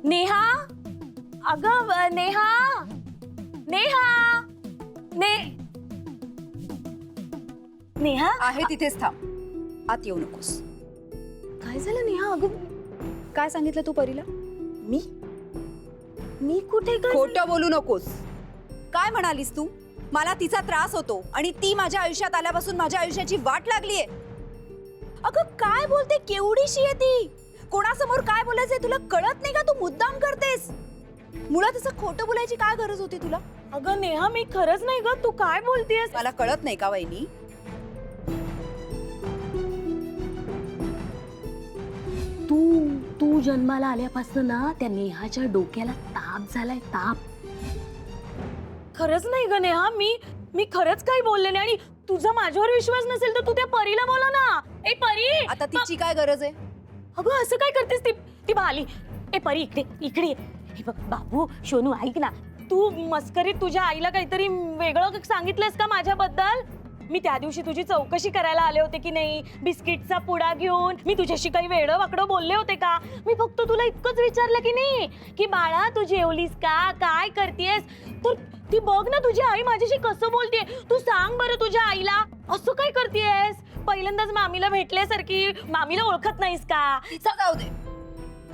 नेहा, अगं नेहा, नेहा, नेहा आहे तिथेच थांब, आत येऊ नकोस. काय झालं नेहा? अगं काय सांगितलं तू परीला? मी मी कुठे काय? खोटं बोलू नकोस. काय म्हणालीस तू? मला तिचा त्रास होतो आणि ती माझ्या आयुष्यात आल्यापासून माझ्या आयुष्याची वाट लागलीये. अगं काय बोलते? केवढीशी आहे ती? कोणासमोर काय बोलायचंय तुला कळत नाही का? तू मुद्दाम करतेस. मुळात असं खोटं बोलायची काय गरज होती तुला? अगं नेहा, मी खरंच नाही ग. तू काय बोलतेस? मला कळत नाही का वहिनी? तू जन्माला आल्यापासून ना त्या नेहाच्या डोक्याला ताप झालाय, ताप. खरंच नाही ग नेहा, मी खरंच काही बोलले नाही. आणि तुझा माझ्यावर विश्वास नसेल तर तू त्या परीला बोला ना. ए परी, आता तिची काय गरज आहे? अगं असं काय करतेस? ती बाली. ए परी, इकडे इकडे. हे बघ बाबू, सोनू ऐक ना. तू मस्करीत तुझ्या आईला काहीतरी वेगळं सांगितलंस का माझ्याबद्दल? मी त्या दिवशी तुझी चौकशी करायला आले होते की नाही, बिस्किटचा पुडा घेऊन. मी तुझ्याशी काही वेडं वाकडं बोलले होते का? मी फक्त तुला इतकंच विचारलं की नाही की बाळा तू जेवलीस का, काय करतेस? तर ती बघ ना तुझी आई माझ्याशी कसं बोलतेय. तू सांग बरं तुझ्या आईला असं काय करतेस? पहिल्यांदाच मामीला भेटल्यासारखी. मामीला ओळखत नाहीस का? जाऊ दे,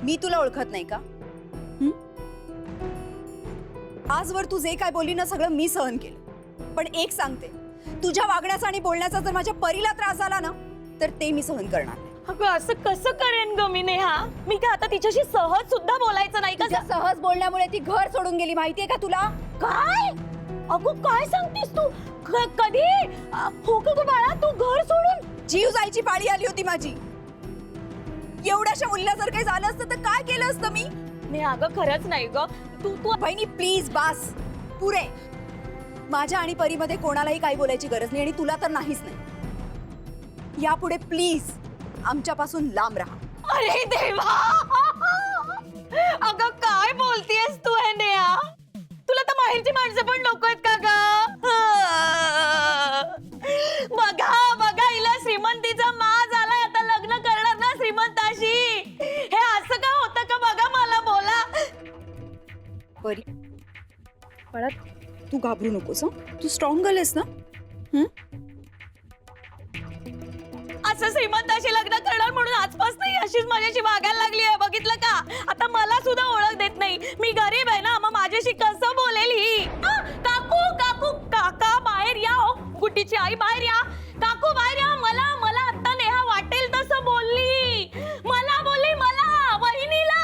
मी तुला ओळखत नाही का? आजवर तू जे काय बोलली ना सगळं मी सहन केलं. पण एक सांगते, तुझ्या वागण्याचा आणि बोलण्याचा जर माझ्या परीला त्रास झाला ना तर ते मी सहन करणार नाही. अगं असं कसं करेन ग मी नेहा? मी काय आता तिच्याशी सहज सुद्धा बोलायचं नाही का? तुझ्या सहज बोलण्यामुळे ती घर सोडून गेली, माहितीये का तुला? काय? अगं काय सांगतेस तू? कधी? हो का गं बाळा, तू घर सोडून? जीव जायची पाळी आली होती माझी. एवढ्याशा मुलीला जर काही झालं असतं तर काय केलं असतं मी? नेहा अगं खरंच नाही ग. तू बहिणी प्लीज बास, पुरे. माझ्या आणि परीमध्ये कोणालाही काही बोलायची गरज नाही आणि तुला तर नाहीच नाही. यापुढे प्लीज आमच्यापासून लांब राहा. अरे देवा, अगं काय बोलतेस तू हे नेहा? तुला तर माहेरची माणसं पण नको आहेत का ग? बघा बघा, हिला श्रीमंतीचा माज आलाय. आता लग्न करणार ना श्रीमंताशी. हे असं का होतं का? बघा मला बोला. परी बाळा, तू घाबरू नकोस. तू स्ट्रॉंग गर्ल आहेस ना? असं श्रीमंताशी लग्न करणार म्हणून आजपासून अशीच माझ्याशी वागायला लागली आहे. बघितलं का? आता मला सुद्धा ओळख देत नाही. मी गरीब आहे ना, मग माझ्याशी कसं बोलेल ही? काकू काकू, काका बाहेर या. हो गुड्डीची आई बाहेर या. काकू बाहेर या. मला आता नेहा वाटेल तसं बोलली. मला बोलली, मला वहिनीला.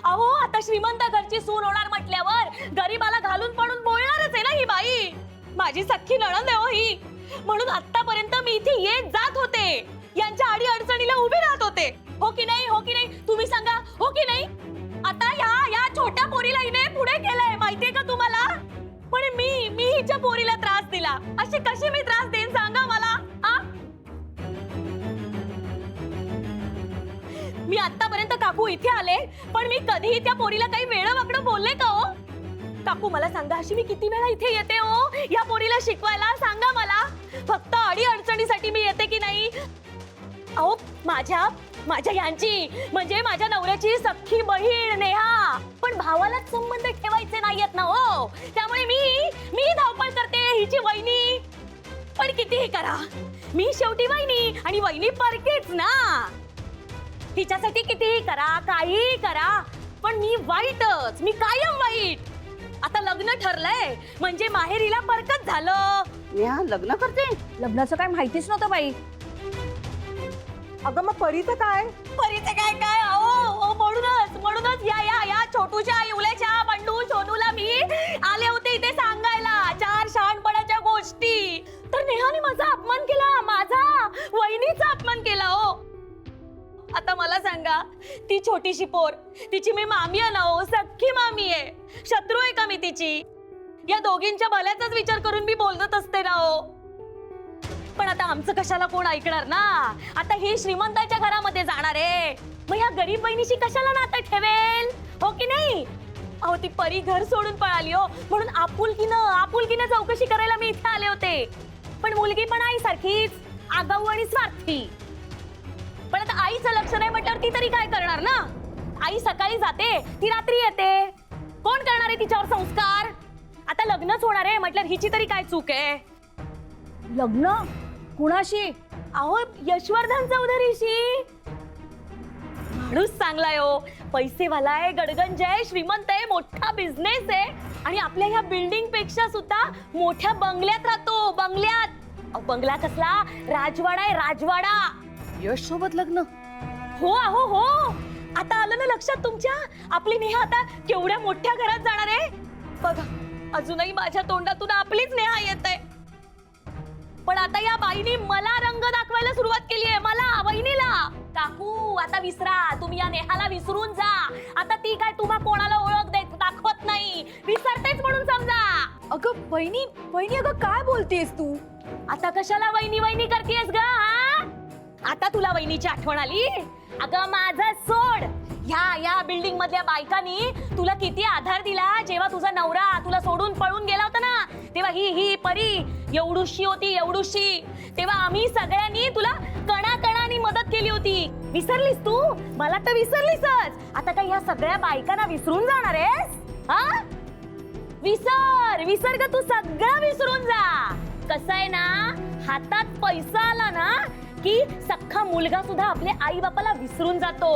अहो आता श्रीमंत घरची सून होणार म्हटल्यावर गरीबाला घालून पडून बोलणारच आहे ना ही बाई. माझी सख्खी नणंद आहे हो ही. म्हणून आतापर्यंत मी इथे येत जात होते, यांच्या आडी अडचणीला उभे राहत होते. हो की नाही? हो की नाही? तुम्ही सांगा, हो की नाही? आता या छोट्या पोरीला हिने पुढे केलंय, माहितीये का तुम्हाला? पण मी हिच्या पोरीला त्रास दिला. असे कसे मी त्रास देईन सांगा मला? मी आतापर्यंत काकू इथे आले, पण मी कधीही त्या पोरीला काही वेळं वाकडं बोलले का हो? काकू मला सांगा, अशी मी किती वेळा इथे येते हो या पोरीला शिकवायला? सांगा मला. फक्त अडी अडचणीसाठी मी येते की नाही? अहो माझ्या यांची म्हणजे माझ्या नवऱ्याची सख्खी बहीण नेहा. पण भावालाच संबंध ठेवायचे नाहीयेत ना हो. त्यामुळे मी धावपळ करते, हिची वहिनी. पण कितीही करा, मी शेवटी वहिनी आणि वहिनी परकेच ना. हिच्यासाठी कितीही करा, काहीही करा, पण मी वाईटच. मी कायम वाईट. आता लग्न ठरलंय म्हणजे माहेरीला परकत झालं. नेहा लग्न करते? लग्नाचं काय माहितीच नव्हतं बाई. अगं मग परीचं काय? परीचं काय अहो म्हणूनच या छोटूच्या इवल्याच्या बंडू सोनूला मी आले होते इथे सांगायला 4 शहाणपणाच्या गोष्टी. तर नेहाने माझा अपमान केला, माझा वहिनीचा अपमान केला हो. आता मला सांगा, ती छोटीशी पोर, तिची मी मामी आहे ना हो, सख्खी मामी आहे. शत्रू आहे का मी तिची? या दोघींच्या भल्याचाच विचार करून मी बोलत असते ना हो. पण आता आमचं कशाला कोण ऐकणार ना? आता ही श्रीमंताच्या घरामध्ये जाणार आहे, मग या गरीब बहिणीशी कशाला नातं ठेवेल? हो की नाही? अहो ती परी घर सोडून पळाली हो, म्हणून आपुलकीनं चौकशी करायला मी इथे आले होते. पण मुलगी पण आई सारखीच आगाऊ आणि स्वार्थी. पण आता आईचं लक्ष नाही म्हटल्यावर ती तरी काय करणार ना? आई सकाळी जाते ती रात्री येते, कोण करणार आहे तिच्यावर संस्कार? आता लग्नच होणार आहे म्हटलं हिची तरी काय चूक आहे? लग्न कुणाशी? अहो यशवर्धन चौधरीशी. माणूस चांगला आहे हो, पैसेवाला आहे, गडगंज आहे, श्रीमंत आहे, मोठा बिझनेस आहे आणि आपल्या ह्या बिल्डिंग पेक्षा सुद्धा मोठ्या बंगल्यात राहतो. बंगल्यात. अहो, बंगला कसला? राजवाडा आहे, राजवाडा. यश सोबत लग्न? हो अहो हो. आता आलं ना लक्षात तुमच्या? आपली नेहा आता केवढ्या मोठ्या घरात जाणार आहे बघा. अजूनही माझ्या तोंडातून आपलीच नेहा येत आहे. पण आता या बाईनी मला रंग दाखवायला सुरुवात केली आहे, मला, वहिनीला. काकू आता विसरा, तुम्ही या नेहाला विसरून जा. आता ती काय तुम्हा कोणाला ओळख दाखवत नाही, विसरतेच म्हणून समजा. अगं वहिनी वहिनी, अगं काय बोलतेस तू? आता कशाला वहिनी वहिनी करतेस ग? हा, आता तुला वहिनीची आठवण आली? अगं माझं सोड. या बिल्डिंग मधल्या बायकांनी तुला किती आधार दिला. जेव्हा तुझा नवरा तुला सोडून पळून गेला होता ना, तेव्हा ही परी एवढूशी होती, एवढूशी. तेव्हा आम्ही सगळ्यांनी तुला कणाकणाने मदत केली होती. विसरलीस तू? मला तर विसरलीसच. आता काय ह्या सगळ्या बायकांना विसरून जाणार आहेस? हा, विसर ग, तू सगळं विसरून जा. कसं आहे ना, हातात पैसा आला ना की सख्खा मुलगा सुद्धा आपल्या आई बापाला विसरून जातो.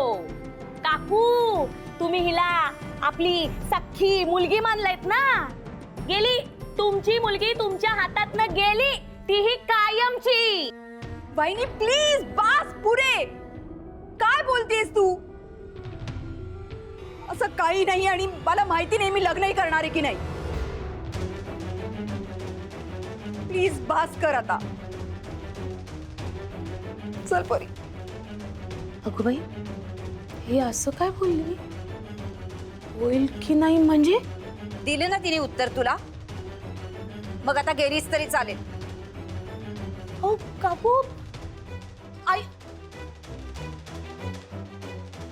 काकू तुम्ही हिला आपली सख्खी मुलगी मानलायत ना. गेली तुमची मुलगी, तुमच्या हातातनं गेली, तीही कायमची. वहिनी प्लीज बास, पुरे. काय बोलतेस तू? असं काही नाही आणि मला माहिती नाही मी लग्नही करणार आहे की नाही. प्लीज बास कर आता. चल परी. अगं बाई, हे असं काय बोलली? होईल की नाही म्हणजे? दिले ना तिने उत्तर तुला, मग आता गेलीस तरी चालेल. हो काकू, आई.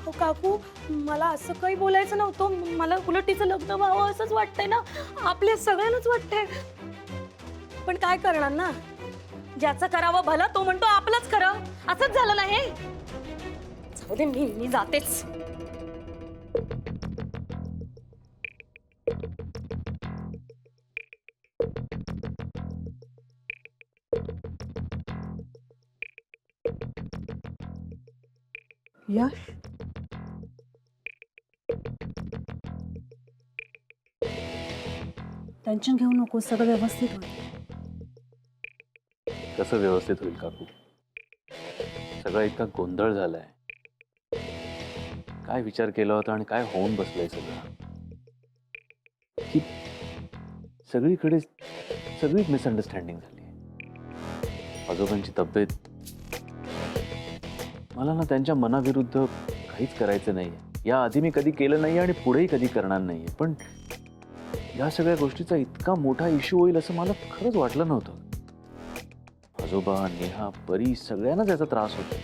हो काकू, मला असं काही बोलायचं नव्हतं. मला उलट तिचं लग्न व्हावं असंच वाटतंय ना, आपल्या सगळ्यांनाच वाटतंय. पण काय करणार ना, ज्याचं करावं भलं तो म्हणतो आपलंच खरं. असंच झालं ना हे. जाऊ दे, मी जातेच. यश, टेन्शन घेऊ नको, सगळं व्यवस्थित होईल. कसं व्यवस्थित होईल काकू? सगळा इतका गोंधळ झालाय. काय विचार केला होता आणि काय होऊन बसलंय सगळं, की सगळीकडे सगळीच मिसअंडरस्टँडिंग झाली. आजोबांची तब्येत, मला ना त्यांच्या मनाविरुद्ध काहीच करायचं नाहीये. या आधी मी कधी केलं नाही आणि पुढेही कधी करणार नाहीये. पण या सगळ्या गोष्टीचा इतका मोठा इश्यू होईल असं मला खरंच वाटलं नव्हतं. आजोबा, नेहा, परी सगळ्यांनाच याचा त्रास होतो.